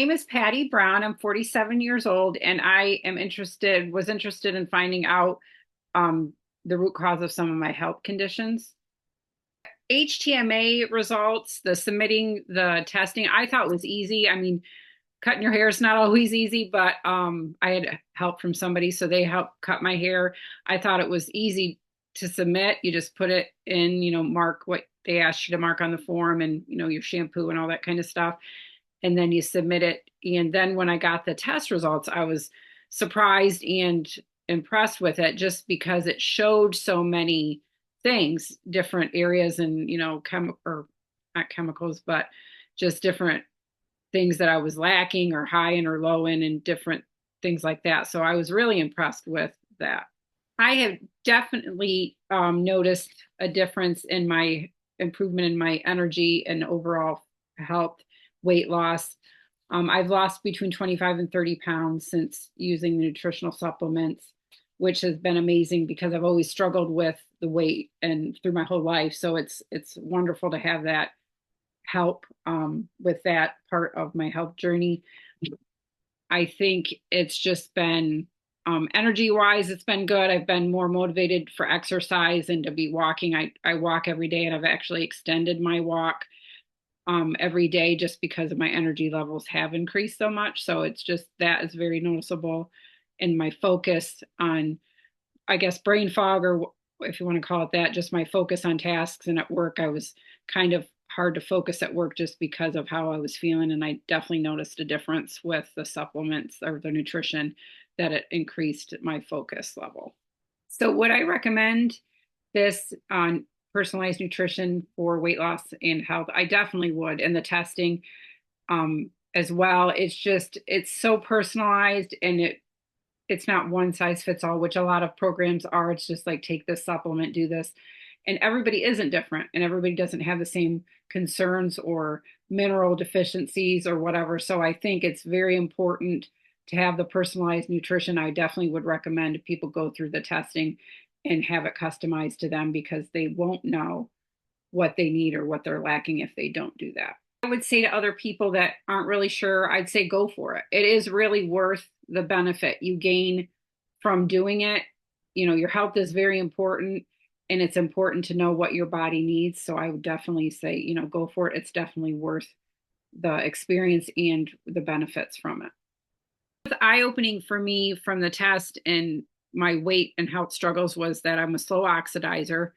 My name is Patty Brown. I'm 47 years old, and I was interested in finding out the root cause of some of my health conditions. HTMA results, the submitting the testing, I thought was easy. I mean, cutting your hair is not always easy, but I had help from somebody, so they helped cut my hair. I thought it was easy to submit. You just put it in, mark what they asked you to mark on the form, and your shampoo and all that kind of stuff, and then you submit it. And then when I got the test results, I was surprised and impressed with it, just because it showed so many things, different areas, and or not chemicals, but just different things that I was lacking or high in or low in, and different things like that. So I was really impressed with that. I have definitely noticed a difference in my improvement in my energy and overall health, weight loss. I've lost between 25 and 30 pounds since using the nutritional supplements, which has been amazing because I've always struggled with the weight and through my whole life. So it's wonderful to have that help with that part of my health journey. I think it's just been energy wise, it's been good. I've been more motivated for exercise and to be walking. I walk every day, and I've actually extended my walk every day just because of my energy levels have increased so much. So it's just that is very noticeable. And my focus on, I guess, brain fog, or if you want to call it that, just my focus on tasks and at work. I was kind of hard to focus at work just because of how I was feeling. And I definitely noticed a difference with the supplements or the nutrition, that it increased my focus level. So would I recommend this on personalized nutrition for weight loss and health? I definitely would. And the testing as well. It's so personalized, and it's not one size fits all, which a lot of programs are. It's just like, take this supplement, do this. And everybody isn't different, and everybody doesn't have the same concerns or mineral deficiencies or whatever. So I think it's very important to have the personalized nutrition. I definitely would recommend people go through the testing and have it customized to them, because they won't know what they need or what they're lacking if they don't do that. I would say to other people that aren't really sure, I'd say go for it. It is really worth the benefit you gain from doing it. Your health is very important, and it's important to know what your body needs. So I would definitely say, go for it. It's definitely worth the experience and the benefits from it. The eye-opening for me from the test and my weight and health struggles was that I'm a slow oxidizer,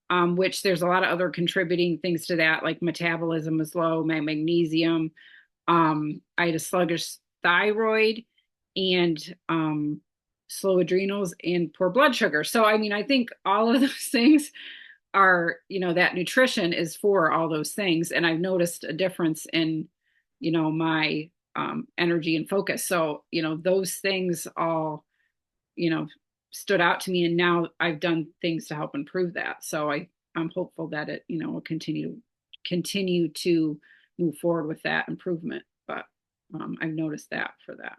which there's a lot of other contributing things to that, like metabolism is low, my magnesium. I had a sluggish thyroid, and slow adrenals, and poor blood sugar. So, I mean, I think all of those things are, that nutrition is for all those things. And I've noticed a difference in, my energy and focus. So, those things all, stood out to me. And now I've done things to help improve that. So I'm hopeful that it, will continue to move forward with that improvement. But I've noticed that for that.